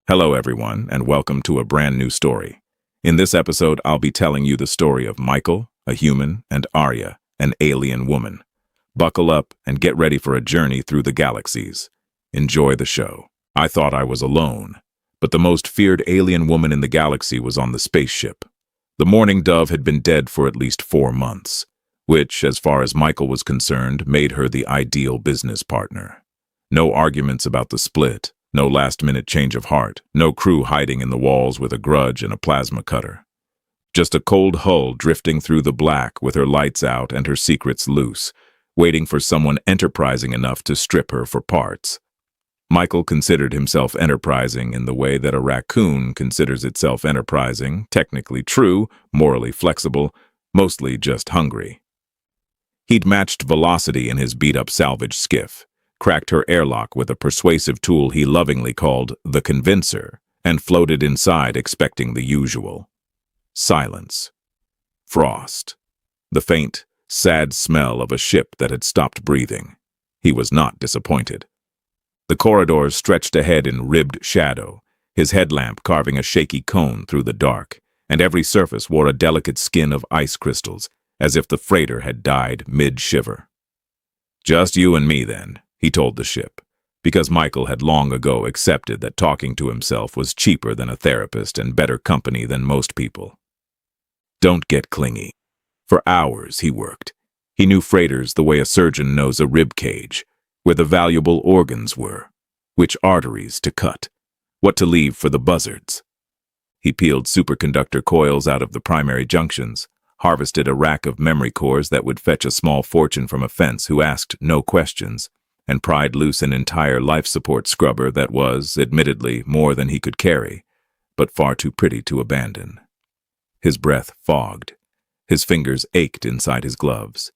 Hello, everyone, and welcome to a brand new story. In this episode, I'll be telling you the story of Michael, a human, and Arya, an alien woman. Buckle up and get ready for a journey through the galaxies. Enjoy the show. I thought I was alone, but the most feared alien woman in the galaxy was on the spaceship. The mourning dove had been dead for at least 4 months, which, as far as Michael was concerned, made her the ideal business partner. No arguments about the split. No last-minute change of heart, no crew hiding in the walls with a grudge and a plasma cutter. Just a cold hull drifting through the black with her lights out and her secrets loose, waiting for someone enterprising enough to strip her for parts. Michael considered himself enterprising in the way that a raccoon considers itself enterprising, technically true, morally flexible, mostly just hungry. He'd matched velocity in his beat-up salvage skiff, cracked her airlock with a persuasive tool he lovingly called the convincer, and floated inside expecting the usual. Silence. Frost. The faint, sad smell of a ship that had stopped breathing. He was not disappointed. The corridors stretched ahead in ribbed shadow, his headlamp carving a shaky cone through the dark, and every surface wore a delicate skin of ice crystals, as if the freighter had died mid-shiver. "Just you and me, then," he told the ship, because Michael had long ago accepted that talking to himself was cheaper than a therapist and better company than most people. "Don't get clingy." For hours he worked. He knew freighters the way a surgeon knows a rib cage, where the valuable organs were, which arteries to cut, what to leave for the buzzards. He peeled superconductor coils out of the primary junctions, harvested a rack of memory cores that would fetch a small fortune from a fence who asked no questions, and pried loose an entire life support scrubber that was, admittedly, more than he could carry, but far too pretty to abandon. His breath fogged. His fingers ached inside his gloves.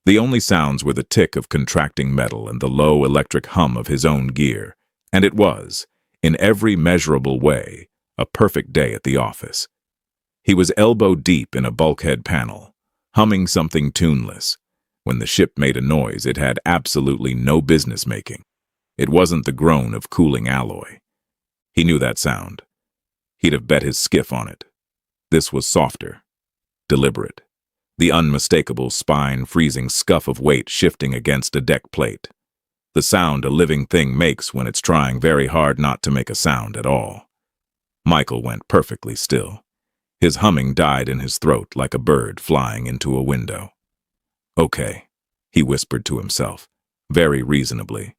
The only sounds were the tick of contracting metal and the low electric hum of his own gear, and it was, in every measurable way, a perfect day at the office. He was elbow-deep in a bulkhead panel, humming something tuneless. When the ship made a noise, it had absolutely no business making. It wasn't the groan of cooling alloy. He knew that sound. He'd have bet his skiff on it. This was softer, deliberate, the unmistakable spine-freezing scuff of weight shifting against a deck plate. The sound a living thing makes when it's trying very hard not to make a sound at all. Michael went perfectly still. His humming died in his throat like a bird flying into a window. "Okay," he whispered to himself, very reasonably.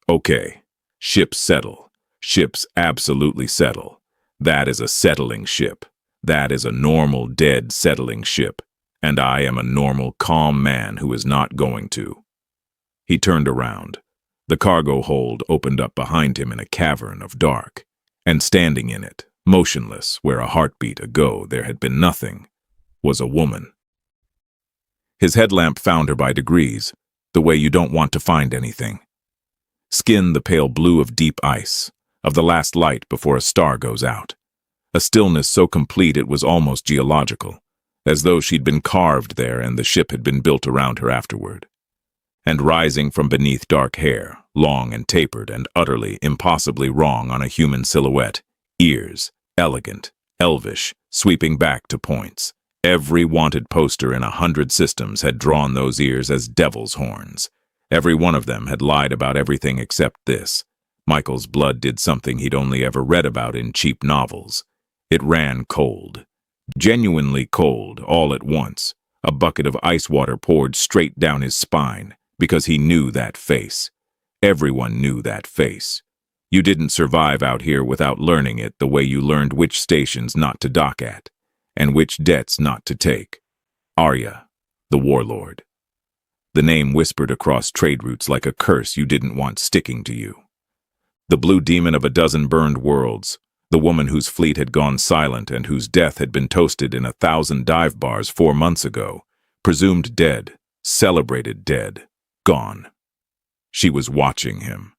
"Okay, ships settle. Ships absolutely settle. That is a settling ship. That is a normal, dead, settling ship. And I am a normal, calm man who is not going to." He turned around. The cargo hold opened up behind him in a cavern of dark, and standing in it, motionless where a heartbeat ago there had been nothing, was a woman. His headlamp found her by degrees, the way you don't want to find anything. Skin the pale blue of deep ice, of the last light before a star goes out. A stillness so complete it was almost geological, as though she'd been carved there and the ship had been built around her afterward. And rising from beneath dark hair, long and tapered and utterly, impossibly wrong on a human silhouette, ears, elegant, elvish, sweeping back to points. Every wanted poster in 100 systems had drawn those ears as devil's horns. Every one of them had lied about everything except this. Michael's blood did something he'd only ever read about in cheap novels. It ran cold. Genuinely cold, all at once. A bucket of ice water poured straight down his spine, because he knew that face. Everyone knew that face. You didn't survive out here without learning it the way you learned which stations not to dock at, and which debts not to take. Arya, the warlord. The name whispered across trade routes like a curse you didn't want sticking to you. The blue demon of a dozen burned worlds, the woman whose fleet had gone silent and whose death had been toasted in 1,000 dive bars 4 months ago, presumed dead, celebrated dead, gone. She was watching him.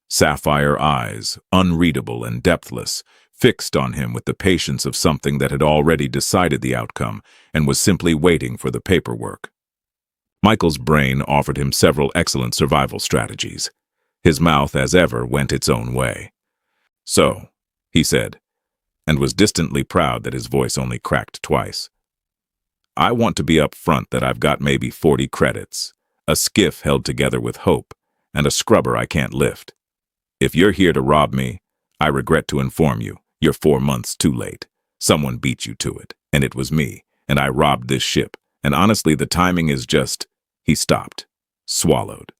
Sapphire eyes, unreadable and depthless, fixed on him with the patience of something that had already decided the outcome and was simply waiting for the paperwork. Michael's brain offered him several excellent survival strategies. His mouth, as ever, went its own way. "So, he said, and was distantly proud that his voice only cracked twice. I want to be up front that I've got maybe 40 credits, a skiff held together with hope, and a scrubber I can't lift. If you're here to rob me, I regret to inform you, you're 4 months too late. Someone beat you to it, and it was me, and I robbed this ship, and honestly the timing is just... He stopped, swallowed.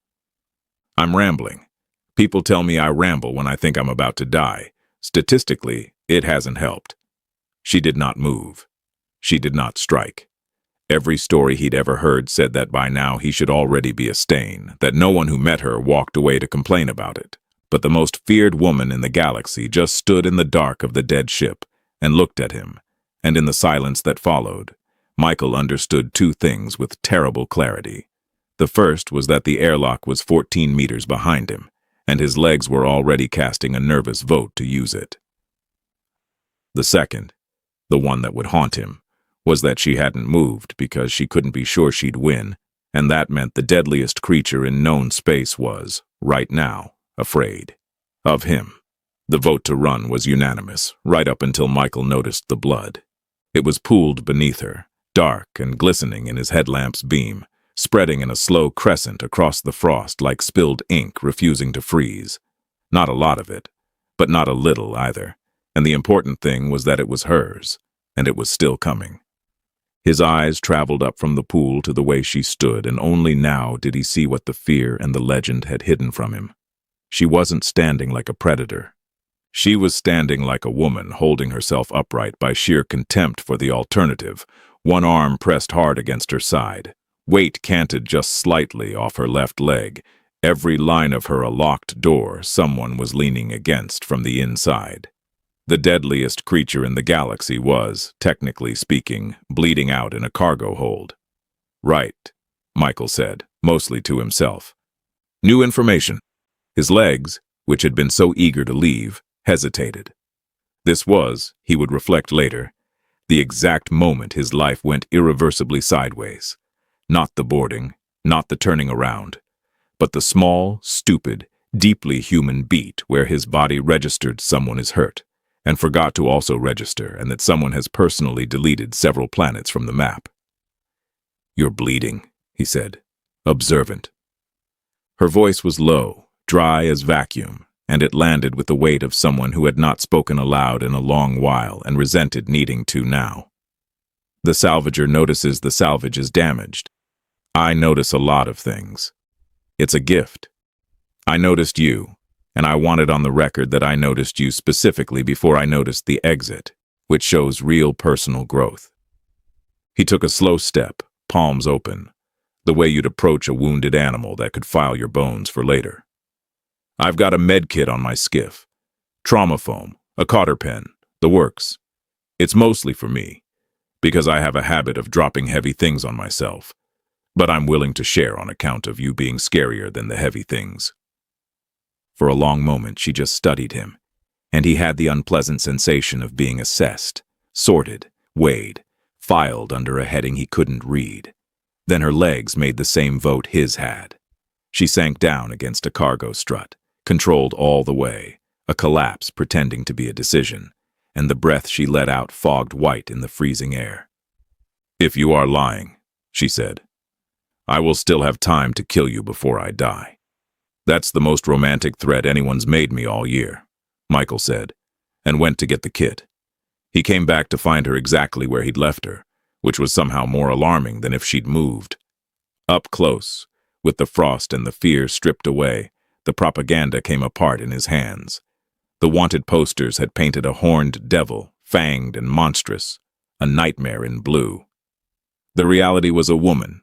I'm rambling. People tell me I ramble when I think I'm about to die. Statistically, it hasn't helped. She did not move. She did not strike. Every story he'd ever heard said that by now he should already be a stain, that no one who met her walked away to complain about it. But the most feared woman in the galaxy just stood in the dark of the dead ship and looked at him, and in the silence that followed, Michael understood two things with terrible clarity. The first was that the airlock was 14 meters behind him, and his legs were already casting a nervous vote to use it. The second, the one that would haunt him, was that she hadn't moved because she couldn't be sure she'd win, and that meant the deadliest creature in known space was, right now, afraid of him. The vote to run was unanimous, right up until Michael noticed the blood. It was pooled beneath her, dark and glistening in his headlamp's beam, spreading in a slow crescent across the frost like spilled ink refusing to freeze. Not a lot of it, but not a little either, and the important thing was that it was hers, and it was still coming. His eyes traveled up from the pool to the way she stood, and only now did he see what the fear and the legend had hidden from him. She wasn't standing like a predator. She was standing like a woman, holding herself upright by sheer contempt for the alternative, one arm pressed hard against her side, weight canted just slightly off her left leg, every line of her a locked door someone was leaning against from the inside. The deadliest creature in the galaxy was, technically speaking, bleeding out in a cargo hold. Right, Michael said, mostly to himself. New information. His legs, which had been so eager to leave, hesitated. This was, he would reflect later, the exact moment his life went irreversibly sideways. Not the boarding, not the turning around, but the small, stupid, deeply human beat where his body registered someone is hurt, and forgot to also register and that someone has personally deleted several planets from the map. You're bleeding, he said, observant. Her voice was low, dry as vacuum, and it landed with the weight of someone who had not spoken aloud in a long while and resented needing to now. The salvager notices the salvage is damaged. I notice a lot of things. It's a gift. I noticed you, and I wanted on the record that I noticed you specifically before I noticed the exit, which shows real personal growth. He took a slow step, palms open, the way you'd approach a wounded animal that could file your bones for later. I've got a med kit on my skiff, trauma foam, a cotter pen, the works. It's mostly for me, because I have a habit of dropping heavy things on myself, but I'm willing to share on account of you being scarier than the heavy things. For a long moment she just studied him, and he had the unpleasant sensation of being assessed, sorted, weighed, filed under a heading he couldn't read. Then her legs made the same vote his had. She sank down against a cargo strut, controlled all the way, a collapse pretending to be a decision, and the breath she let out fogged white in the freezing air. If you are lying, she said, I will still have time to kill you before I die. That's the most romantic threat anyone's made me all year, Michael said, and went to get the kit. He came back to find her exactly where he'd left her, which was somehow more alarming than if she'd moved. Up close, with the frost and the fear stripped away, the propaganda came apart in his hands. The wanted posters had painted a horned devil, fanged and monstrous, a nightmare in blue. The reality was a woman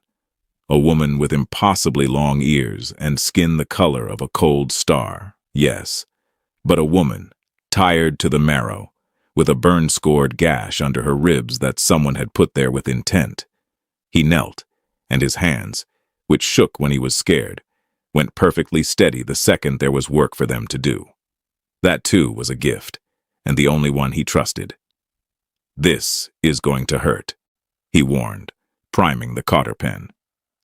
with impossibly long ears and skin the color of a cold star, yes, but a woman, tired to the marrow, with a burn-scored gash under her ribs that someone had put there with intent. He knelt, and his hands, which shook when he was scared, went perfectly steady the second there was work for them to do. That, too, was a gift, and the only one he trusted. This is going to hurt, he warned, priming the cotter pen.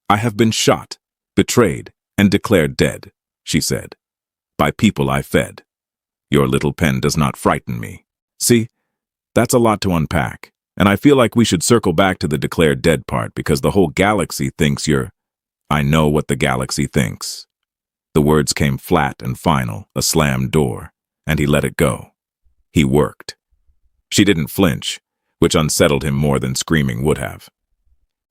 I have been shot, betrayed, and declared dead, she said, by people I fed. Your little pen does not frighten me. See, that's a lot to unpack, and I feel like we should circle back to the declared dead part because the whole galaxy thinks you're— I know what the galaxy thinks. The words came flat and final, a slammed door, and he let it go. He worked. She didn't flinch, which unsettled him more than screaming would have.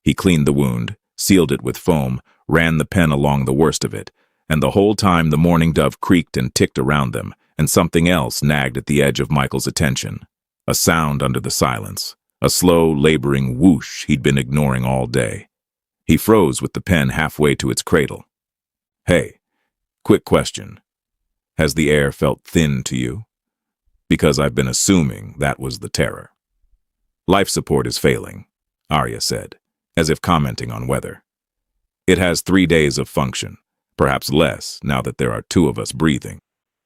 He cleaned the wound, sealed it with foam, ran the pen along the worst of it, and the whole time the mourning dove creaked and ticked around them, and something else nagged at the edge of Michael's attention. A sound under the silence, a slow, laboring whoosh he'd been ignoring all day. He froze with the pen halfway to its cradle. Hey, quick question. Has the air felt thin to you? Because I've been assuming that was the terror. Life support is failing, Arya said, as if commenting on weather. It has 3 days of function, perhaps less now that there are 2 of us breathing.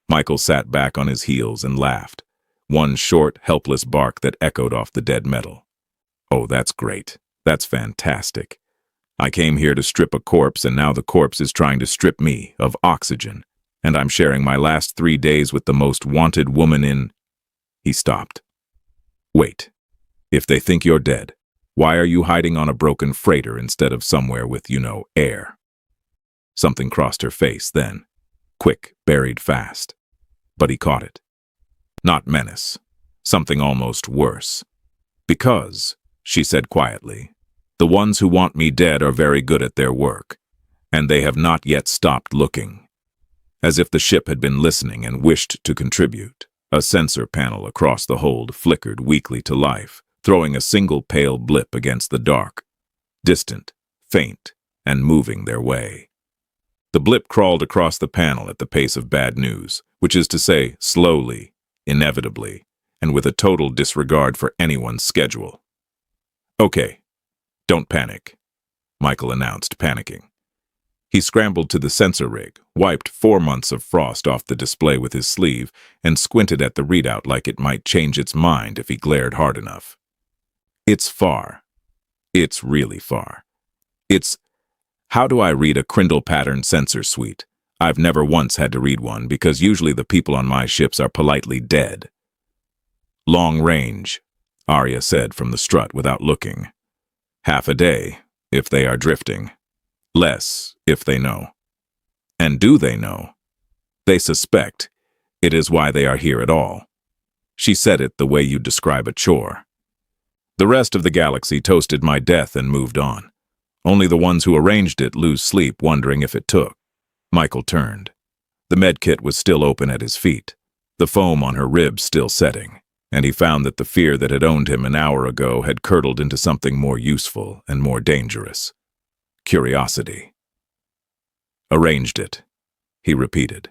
Michael sat back on his heels and laughed, one short, helpless bark that echoed off the dead metal. Oh, that's great. That's fantastic. I came here to strip a corpse, and now the corpse is trying to strip me of oxygen, and I'm sharing my last 3 days with the most wanted woman in— He stopped. Wait. If they think you're dead, why are you hiding on a broken freighter instead of somewhere with, air? Something crossed her face then. Quick, buried fast. But he caught it. Not menace. Something almost worse. Because, she said quietly, the ones who want me dead are very good at their work, and they have not yet stopped looking. As if the ship had been listening and wished to contribute, a sensor panel across the hold flickered weakly to life, throwing a single pale blip against the dark, distant, faint, and moving their way. The blip crawled across the panel at the pace of bad news, which is to say, slowly, inevitably, and with a total disregard for anyone's schedule. Okay, don't panic, Michael announced, panicking. He scrambled to the sensor rig, wiped 4 months of frost off the display with his sleeve, and squinted at the readout like it might change its mind if he glared hard enough. It's far. It's really far. It's— How do I read a Crindle pattern sensor suite? I've never once had to read one because usually the people on my ships are politely dead. Long range, Arya said from the strut without looking. Half a day, if they are drifting. Less, if they know. And do they know? They suspect. It is why they are here at all. She said it the way you describe a chore. The rest of the galaxy toasted my death and moved on. Only the ones who arranged it lose sleep wondering if it took. Michael turned. The medkit was still open at his feet, the foam on her ribs still setting, and he found that the fear that had owned him an hour ago had curdled into something more useful and more dangerous. Curiosity. Arranged it, he repeated.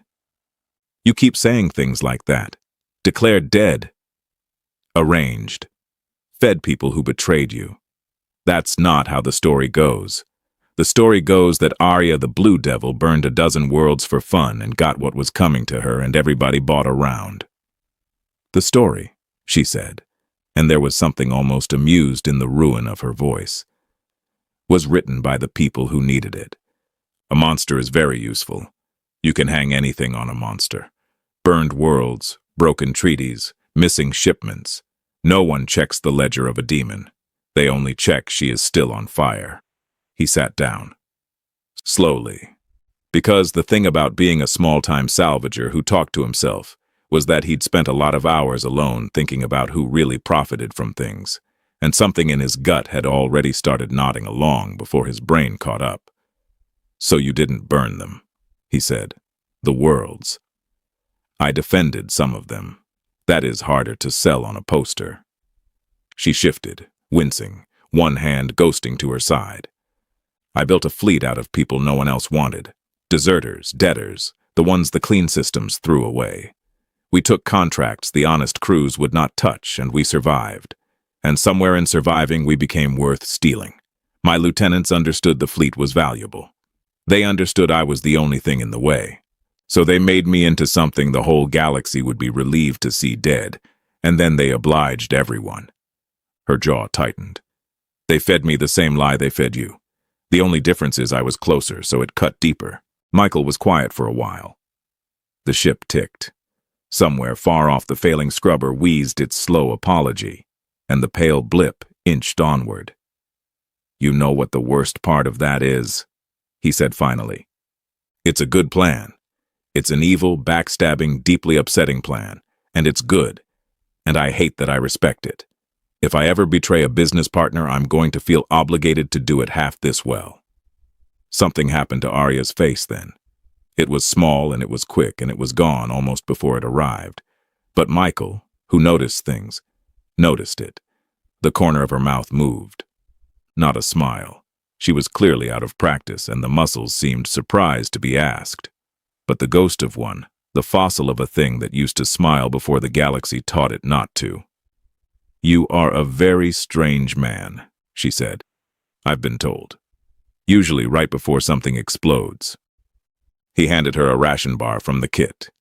You keep saying things like that. Declared dead. Arranged. Fed people who betrayed you. That's not how the story goes. The story goes that Arya the Blue Devil burned a dozen worlds for fun and got what was coming to her, and everybody bought around. The story, she said, and there was something almost amused in the ruin of her voice, was written by the people who needed it. A monster is very useful. You can hang anything on a monster. Burned worlds, broken treaties, missing shipments. No one checks the ledger of a demon. They only check she is still on fire. He sat down. Slowly. Because the thing about being a small-time salvager who talked to himself was that he'd spent a lot of hours alone thinking about who really profited from things, and something in his gut had already started nodding along before his brain caught up. So you didn't burn them, he said. The worlds. I defended some of them. That is harder to sell on a poster. She shifted, wincing, one hand ghosting to her side. I built a fleet out of people no one else wanted. Deserters, debtors, the ones the clean systems threw away. We took contracts the honest crews would not touch, and we survived. And somewhere in surviving, we became worth stealing. My lieutenants understood the fleet was valuable. They understood I was the only thing in the way. So they made me into something the whole galaxy would be relieved to see dead, and then they obliged everyone. Her jaw tightened. They fed me the same lie they fed you. The only difference is I was closer, so it cut deeper. Michael was quiet for a while. The ship ticked. Somewhere far off, the failing scrubber wheezed its slow apology, and the pale blip inched onward. "You know what the worst part of that is," he said finally. "It's a good plan. It's an evil, backstabbing, deeply upsetting plan, and it's good, and I hate that I respect it. If I ever betray a business partner, I'm going to feel obligated to do it half this well." Something happened to Arya's face then. It was small and it was quick and it was gone almost before it arrived. But Michael, who noticed things, noticed it. The corner of her mouth moved. Not a smile. She was clearly out of practice and the muscles seemed surprised to be asked. But the ghost of one, the fossil of a thing that used to smile before the galaxy taught it not to. "You are a very strange man," she said. "I've been told. Usually right before something explodes." He handed her a ration bar from the kit.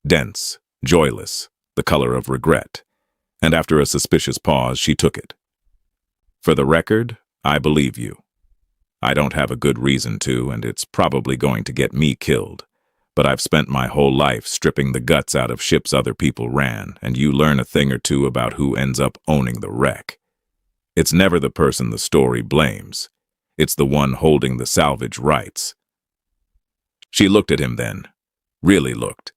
Dense, joyless, the color of regret. And after a suspicious pause, she took it. "For the record, I believe you. I don't have a good reason to, and it's probably going to get me killed. But I've spent my whole life stripping the guts out of ships other people ran, and you learn a thing or two about who ends up owning the wreck. It's never the person the story blames. It's the one holding the salvage rights." She looked at him then, really looked,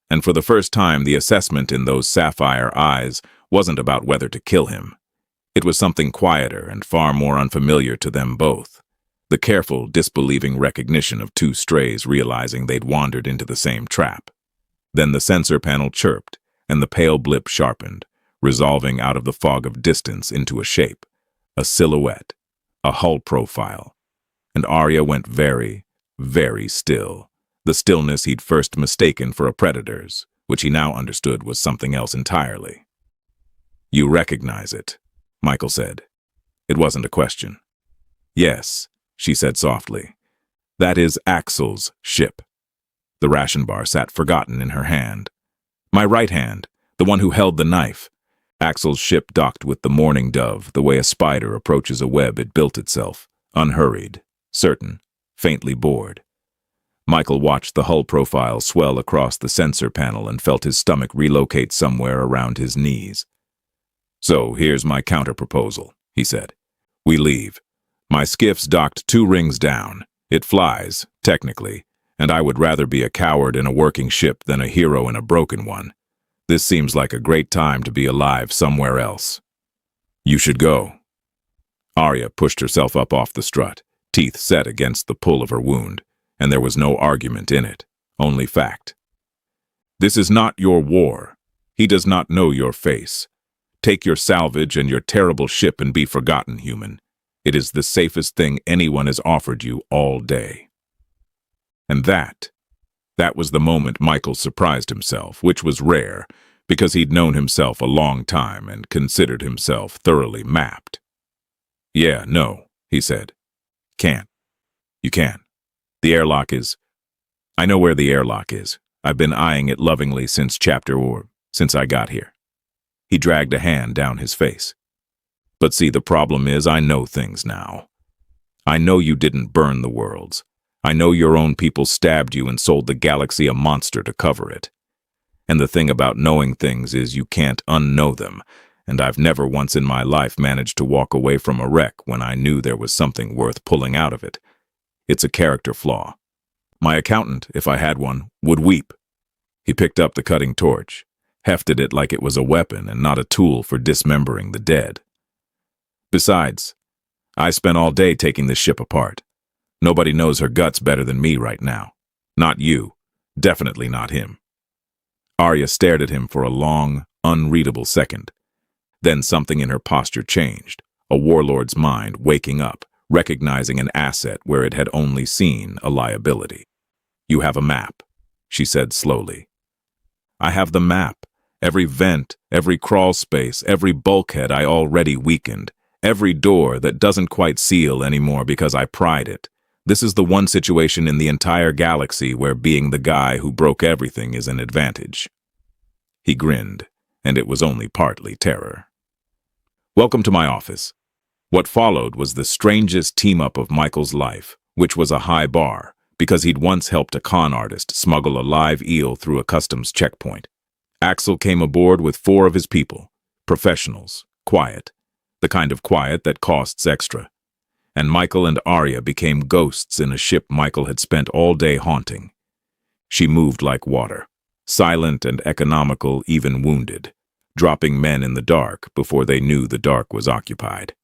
and for the first time the assessment in those sapphire eyes wasn't about whether to kill him. It was something quieter and far more unfamiliar to them both. The careful, disbelieving recognition of two strays realizing they'd wandered into the same trap. Then the sensor panel chirped, and the pale blip sharpened, resolving out of the fog of distance into a shape, a silhouette, a hull profile. And Arya went very, very still, the stillness he'd first mistaken for a predator's, which he now understood was something else entirely. "You recognize it," Michael said. It wasn't a question. "Yes," she said softly. "That is Axel's ship." The ration bar sat forgotten in her hand. "My right hand, the one who held the knife." Axel's ship docked with the mourning dove, the way a spider approaches a web it built itself, unhurried, certain, faintly bored. Michael watched the hull profile swell across the sensor panel and felt his stomach relocate somewhere around his knees. "So here's my counter-proposal," he said. "We leave. My skiff's docked 2 rings down. It flies, technically, and I would rather be a coward in a working ship than a hero in a broken one. This seems like a great time to be alive somewhere else. You should go." Arya pushed herself up off the strut, teeth set against the pull of her wound, and there was no argument in it, only fact. "This is not your war. He does not know your face. Take your salvage and your terrible ship and be forgotten, human. It is the safest thing anyone has offered you all day." And that was the moment Michael surprised himself, which was rare, because he'd known himself a long time and considered himself thoroughly mapped. "Yeah, no," he said. "Can't. You can. The airlock is... I know where the airlock is. I've been eyeing it lovingly since since I got here." He dragged a hand down his face. "But see, the problem is I know things now. I know you didn't burn the worlds. I know your own people stabbed you and sold the galaxy a monster to cover it. And the thing about knowing things is you can't unknow them, and I've never once in my life managed to walk away from a wreck when I knew there was something worth pulling out of it. It's a character flaw. My accountant, if I had one, would weep." He picked up the cutting torch, hefted it like it was a weapon and not a tool for dismembering the dead. "Besides, I spent all day taking this ship apart. Nobody knows her guts better than me right now. Not you. Definitely not him." Arya stared at him for a long, unreadable second. Then something in her posture changed, a warlord's mind waking up, recognizing an asset where it had only seen a liability. "You have a map," she said slowly. "I have the map. Every vent, every crawl space, every bulkhead I already weakened, every door that doesn't quite seal anymore because I pried it. This is the one situation in the entire galaxy where being the guy who broke everything is an advantage." He grinned, and it was only partly terror. "Welcome to my office." What followed was the strangest team-up of Michael's life, which was a high bar, because he'd once helped a con artist smuggle a live eel through a customs checkpoint. Axel came aboard with 4 of his people, professionals, quiet, the kind of quiet that costs extra. And Michael and Arya became ghosts in a ship Michael had spent all day haunting. She moved like water, silent and economical, even wounded, dropping men in the dark before they knew the dark was occupied.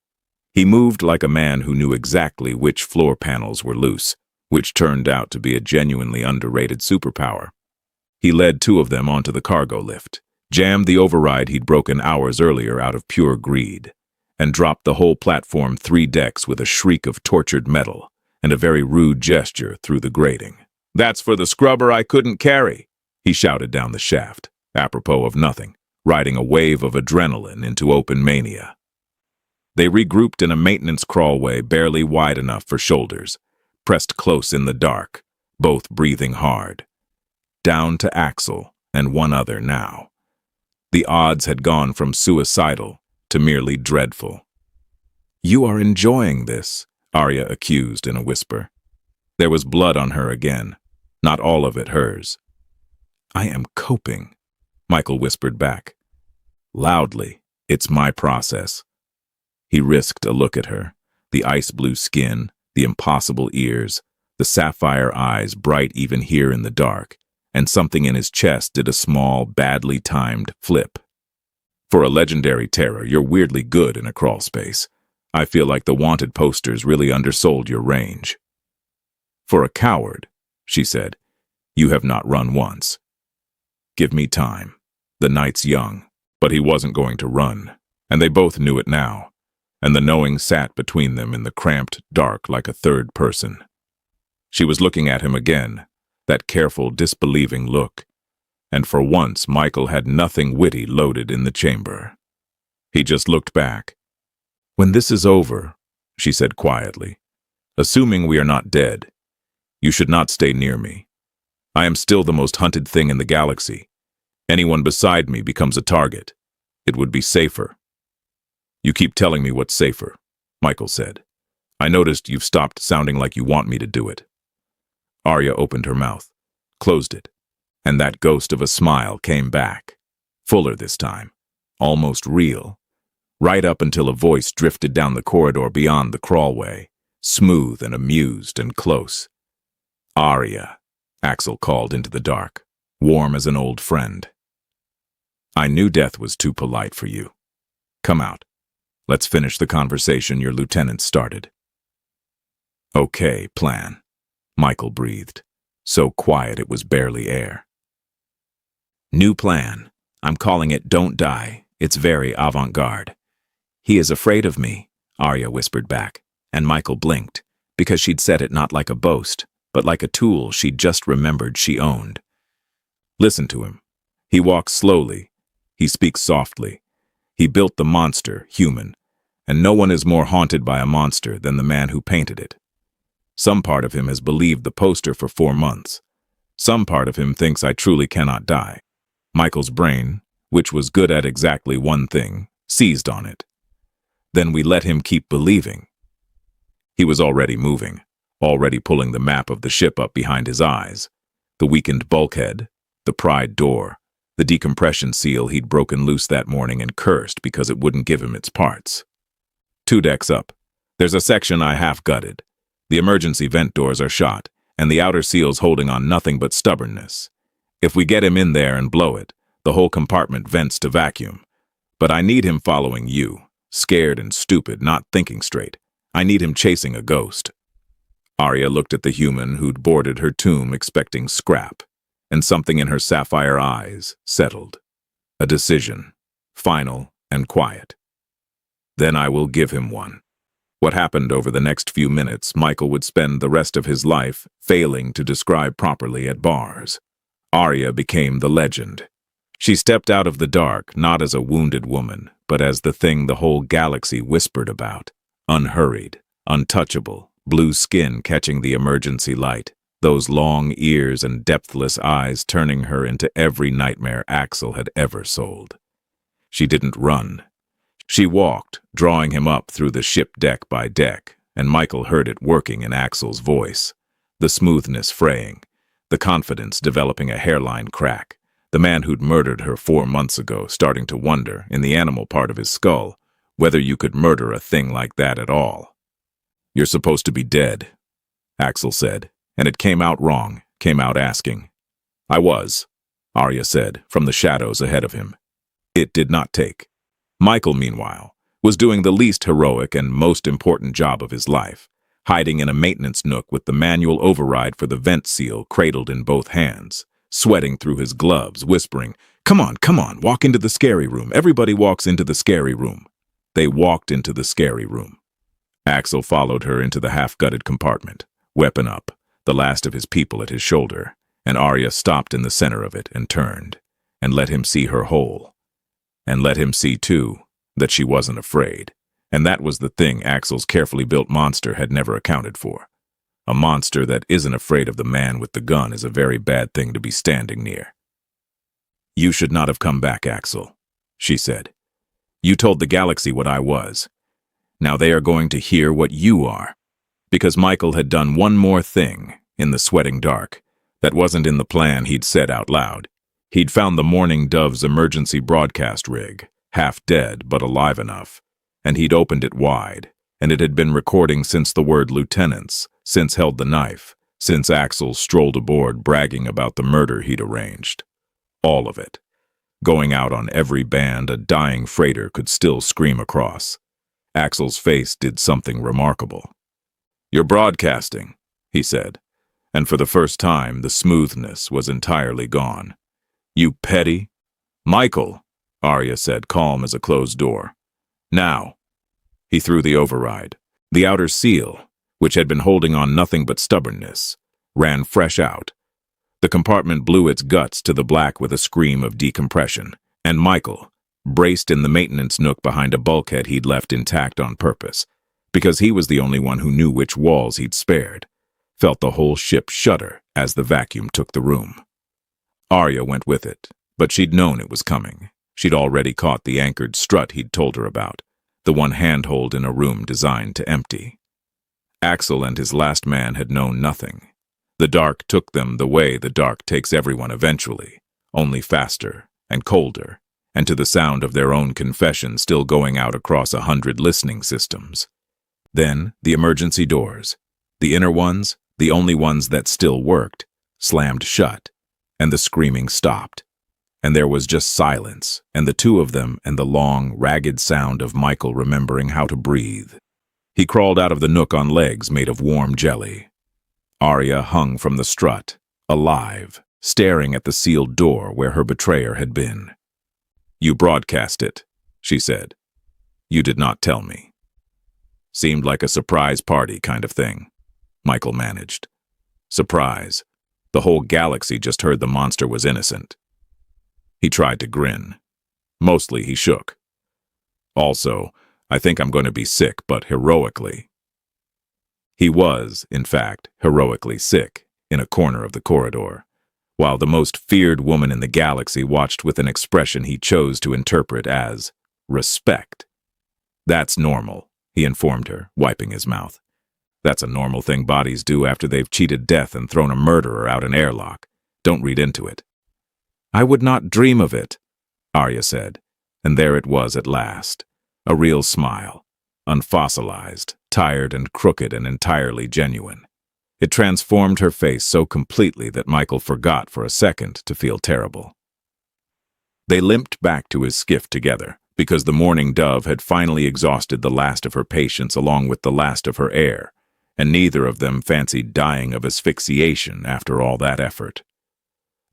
He moved like a man who knew exactly which floor panels were loose, which turned out to be a genuinely underrated superpower. He led 2 of them onto the cargo lift, jammed the override he'd broken hours earlier out of pure greed, and dropped the whole platform 3 decks with a shriek of tortured metal and a very rude gesture through the grating. "That's for the scrubber I couldn't carry," he shouted down the shaft, apropos of nothing, riding a wave of adrenaline into open mania. They regrouped in a maintenance crawlway barely wide enough for shoulders, pressed close in the dark, both breathing hard. Down to Axel and 1 other now. The odds had gone from suicidal to merely dreadful. "You are enjoying this," Arya accused in a whisper. There was blood on her again, not all of it hers. "I am coping," Michael whispered back. Loudly, "It's my process." He risked a look at her, the ice-blue skin, the impossible ears, the sapphire eyes bright even here in the dark, and something in his chest did a small, badly timed flip. "For a legendary terror, you're weirdly good in a crawl space. I feel like the wanted posters really undersold your range." "For a coward," she said, "you have not run once." "Give me time. The night's young." But he wasn't going to run, and they both knew it now, and the knowing sat between them in the cramped dark like a third person. She was looking at him again, that careful, disbelieving look, and for once Michael had nothing witty loaded in the chamber. He just looked back. "When this is over," she said quietly, "assuming we are not dead, you should not stay near me. I am still the most hunted thing in the galaxy. Anyone beside me becomes a target. It would be safer." "You keep telling me what's safer," Michael said. "I noticed you've stopped sounding like you want me to do it." Arya opened her mouth, closed it, and that ghost of a smile came back, fuller this time, almost real, right up until a voice drifted down the corridor beyond the crawlway, smooth and amused and close. "Arya," Axel called into the dark, warm as an old friend. "I knew death was too polite for you. Come out. Let's finish the conversation your lieutenant started." "Okay, plan," Michael breathed, so quiet it was barely air. "New plan. I'm calling it Don't Die. It's very avant-garde." "He is afraid of me," Arya whispered back, and Michael blinked, because she'd said it not like a boast, but like a tool she'd just remembered she owned. Listen to him. He walks slowly. He speaks softly. He built the monster, human, and no one is more haunted by a monster than the man who painted it. Some part of him has believed the poster for 4 months. Some part of him thinks I truly cannot die. Michael's brain, which was good at exactly one thing, seized on it. Then we let him keep believing. He was already moving, already pulling the map of the ship up behind his eyes, the weakened bulkhead, the pried door, the decompression seal he'd broken loose that morning and cursed because it wouldn't give him its parts. 2 decks up. There's a section I half-gutted. The emergency vent doors are shot, and the outer seal's holding on nothing but stubbornness. If we get him in there and blow it, the whole compartment vents to vacuum. But I need him following you, scared and stupid, not thinking straight. I need him chasing a ghost." Arya looked at the human who'd boarded her tomb expecting scrap, and something in her sapphire eyes settled. A decision, final and quiet. "Then I will give him one." What happened over the next few minutes, Michael would spend the rest of his life failing to describe properly at bars. Arya became the legend. She stepped out of the dark not as a wounded woman, but as the thing the whole galaxy whispered about. Unhurried, untouchable, blue skin catching the emergency light, those long ears and depthless eyes turning her into every nightmare Axel had ever sold. She didn't run. She walked, drawing him up through the ship deck by deck, and Michael heard it working in Axel's voice, the smoothness fraying, the confidence developing a hairline crack, the man who'd murdered her 4 months ago, starting to wonder, in the animal part of his skull, whether you could murder a thing like that at all. "You're supposed to be dead," Axel said, and it came out wrong, came out asking. "I was," Arya said, from the shadows ahead of him. It did not take. Michael, meanwhile, was doing the least heroic and most important job of his life, hiding in a maintenance nook with the manual override for the vent seal cradled in both hands, sweating through his gloves, whispering, come on, walk into the scary room. Everybody walks into the scary room." They walked into the scary room. Axel followed her into the half-gutted compartment, weapon up, the last of his people at his shoulder, and Arya stopped in the center of it and turned, and let him see her whole. And let him see, too, that she wasn't afraid. And that was the thing Axel's carefully built monster had never accounted for. A monster that isn't afraid of the man with the gun is a very bad thing to be standing near. "You should not have come back, Axel," she said. "You told the galaxy what I was. Now they are going to hear what you are." Because Michael had done one more thing, in the sweating dark, that wasn't in the plan he'd said out loud. He'd found the Morning Dove's emergency broadcast rig, half dead but alive enough, and he'd opened it wide, and it had been recording since the word lieutenants, since held the knife, since Axel strolled aboard bragging about the murder he'd arranged. All of it. Going out on every band a dying freighter could still scream across. Axel's face did something remarkable. "You're broadcasting," he said, and for the first time the smoothness was entirely gone. "You petty—" "Michael," Arya said, calm as a closed door. "Now." He threw the override. The outer seal, which had been holding on nothing but stubbornness, ran fresh out. The compartment blew its guts to the black with a scream of decompression, and Michael, braced in the maintenance nook behind a bulkhead he'd left intact on purpose, because he was the only one who knew which walls he'd spared, felt the whole ship shudder as the vacuum took the room. Arya went with it, but she'd known it was coming. She'd already caught the anchored strut he'd told her about, the one handhold in a room designed to empty. Axel and his last man had known nothing. The dark took them the way the dark takes everyone eventually, only faster and colder, and to the sound of their own confession still going out across 100 listening systems. Then the emergency doors, the inner ones, the only ones that still worked, slammed shut, and the screaming stopped. And there was just silence, and the two of them, and the long, ragged sound of Michael remembering how to breathe. He crawled out of the nook on legs made of warm jelly. Arya hung from the strut, alive, staring at the sealed door where her betrayer had been. "You broadcast it," she said. "You did not tell me." "Seemed like a surprise party kind of thing," Michael managed. "Surprise. The whole galaxy just heard the monster was innocent." He tried to grin. Mostly he shook. "Also, I think I'm going to be sick, but heroically." He was, in fact, heroically sick, in a corner of the corridor, while the most feared woman in the galaxy watched with an expression he chose to interpret as respect. "That's normal," he informed her, wiping his mouth. "That's a normal thing bodies do after they've cheated death and thrown a murderer out an airlock. Don't read into it." "I would not dream of it," Arya said, and there it was at last, a real smile, unfossilized, tired and crooked and entirely genuine. It transformed her face so completely that Michael forgot for a second to feel terrible. They limped back to his skiff together, because the Morning Dove had finally exhausted the last of her patience along with the last of her air, and neither of them fancied dying of asphyxiation after all that effort.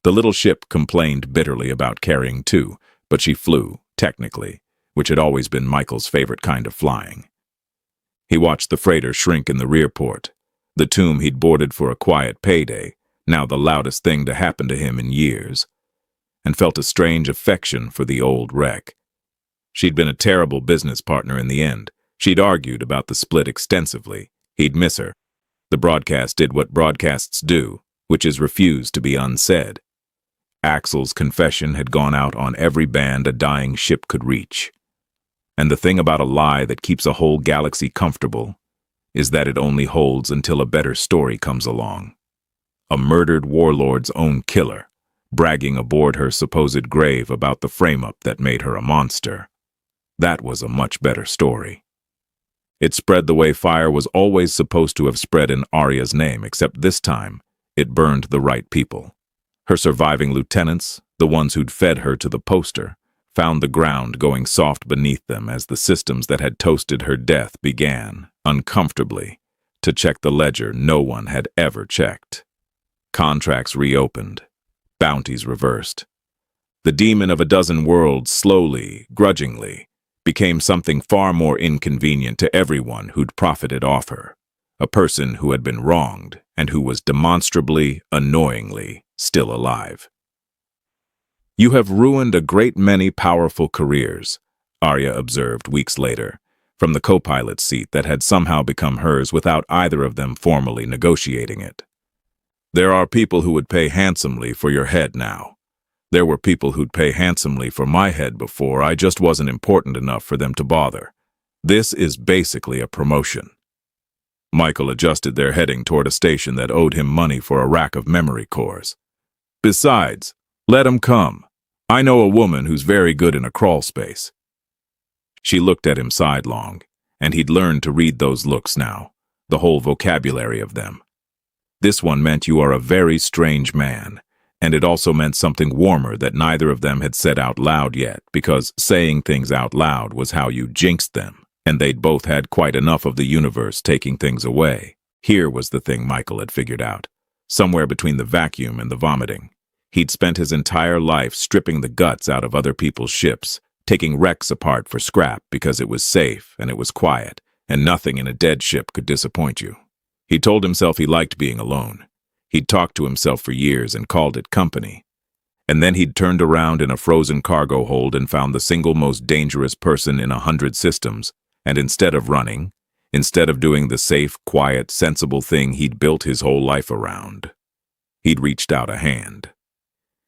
The little ship complained bitterly about carrying two, but she flew, technically, which had always been Michael's favorite kind of flying. He watched the freighter shrink in the rear port, the tomb he'd boarded for a quiet payday, now the loudest thing to happen to him in years, and felt a strange affection for the old wreck. She'd been a terrible business partner in the end. She'd argued about the split extensively. He'd miss her. The broadcast did what broadcasts do, which is refuse to be unsaid. Axel's confession had gone out on every band a dying ship could reach. And the thing about a lie that keeps a whole galaxy comfortable is that it only holds until a better story comes along. A murdered warlord's own killer, bragging aboard her supposed grave about the frame-up that made her a monster. That was a much better story. It spread the way fire was always supposed to have spread in Arya's name, except this time, it burned the right people. Her surviving lieutenants, the ones who'd fed her to the poster, found the ground going soft beneath them as the systems that had toasted her death began, uncomfortably, to check the ledger no one had ever checked. Contracts reopened. Bounties reversed. The demon of a dozen worlds slowly, grudgingly, became something far more inconvenient to everyone who'd profited off her. A person who had been wronged and who was demonstrably, annoyingly, still alive. "You have ruined a great many powerful careers," Arya observed weeks later, from the co-pilot's seat that had somehow become hers without either of them formally negotiating it. "There are people who would pay handsomely for your head now. There were people who'd pay handsomely for my head before. I just wasn't important enough for them to bother. This is basically a promotion." Michael adjusted their heading toward a station that owed him money for a rack of memory cores. "Besides, let 'em come. I know a woman who's very good in a crawl space." She looked at him sidelong, and he'd learned to read those looks now, the whole vocabulary of them. This one meant you are a very strange man, and it also meant something warmer that neither of them had said out loud yet, because saying things out loud was how you jinxed them, and they'd both had quite enough of the universe taking things away. Here was the thing Michael had figured out, somewhere between the vacuum and the vomiting. He'd spent his entire life stripping the guts out of other people's ships, taking wrecks apart for scrap because it was safe and it was quiet, and nothing in a dead ship could disappoint you. He told himself he liked being alone. He'd talked to himself for years and called it company. And then he'd turned around in a frozen cargo hold and found the single most dangerous person in 100 systems, and instead of running, instead of doing the safe, quiet, sensible thing he'd built his whole life around, he'd reached out a hand.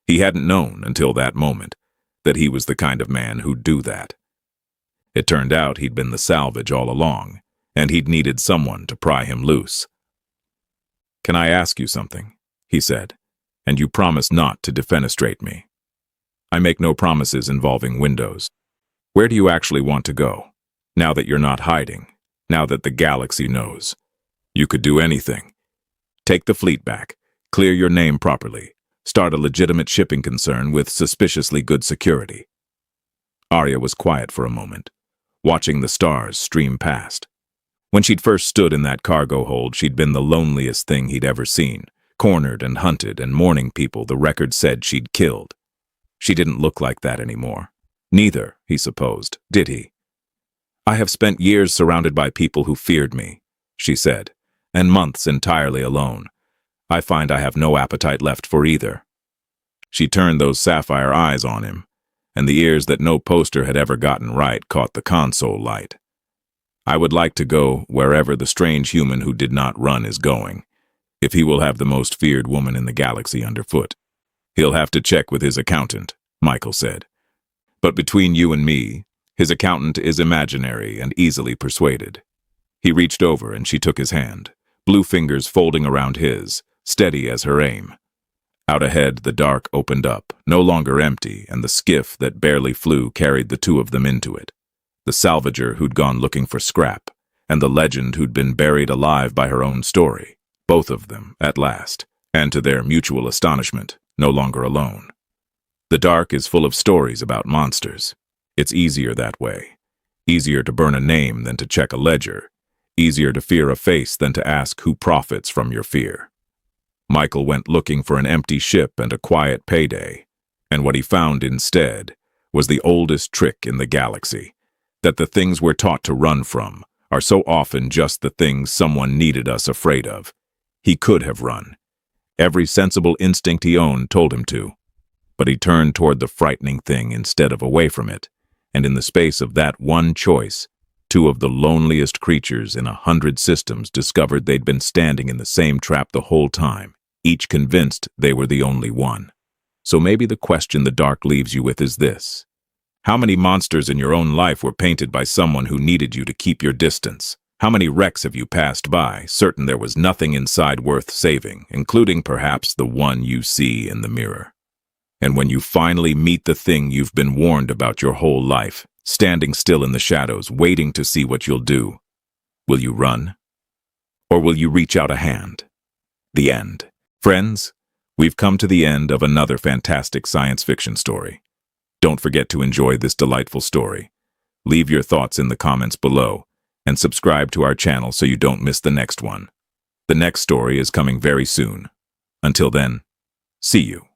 He hadn't known until that moment that he was the kind of man who'd do that. It turned out he'd been the salvage all along, and he'd needed someone to pry him loose. "Can I ask you something?" he said, "and you promise not to defenestrate me." "I make no promises involving windows. Where do you actually want to go, now that you're not hiding, now that the galaxy knows? You could do anything. Take the fleet back, clear your name properly, start a legitimate shipping concern with suspiciously good security." Arya was quiet for a moment, watching the stars stream past. When she'd first stood in that cargo hold, she'd been the loneliest thing he'd ever seen, cornered and hunted and mourning people the record said she'd killed. She didn't look like that anymore. Neither, he supposed, did he? "I have spent years surrounded by people who feared me," she said, "and months entirely alone. I find I have no appetite left for either." She turned those sapphire eyes on him, and the ears that no poster had ever gotten right caught the console light. "I would like to go wherever the strange human who did not run is going, if he will have the most feared woman in the galaxy underfoot. He'll have to check with his accountant," Michael said. "But between you and me, his accountant is imaginary and easily persuaded." He reached over and she took his hand, blue fingers folding around his, steady as her aim. Out ahead, the dark opened up, no longer empty, and the skiff that barely flew carried the two of them into it. The salvager who'd gone looking for scrap, and the legend who'd been buried alive by her own story, both of them, at last, and to their mutual astonishment, no longer alone. The dark is full of stories about monsters. It's easier that way. Easier to burn a name than to check a ledger. Easier to fear a face than to ask who profits from your fear. Michael went looking for an empty ship and a quiet payday, and what he found instead was the oldest trick in the galaxy, that the things we're taught to run from are so often just the things someone needed us afraid of. He could have run. Every sensible instinct he owned told him to, but he turned toward the frightening thing instead of away from it, and in the space of that one choice, two of the loneliest creatures in 100 systems discovered they'd been standing in the same trap the whole time, each convinced they were the only one. So maybe the question the dark leaves you with is this: how many monsters in your own life were painted by someone who needed you to keep your distance? How many wrecks have you passed by, certain there was nothing inside worth saving, including perhaps the one you see in the mirror? And when you finally meet the thing you've been warned about your whole life, standing still in the shadows, waiting to see what you'll do, will you run? Or will you reach out a hand? The end. Friends, we've come to the end of another fantastic science fiction story. Don't forget to enjoy this delightful story. Leave your thoughts in the comments below, and subscribe to our channel so you don't miss the next one. The next story is coming very soon. Until then, see you.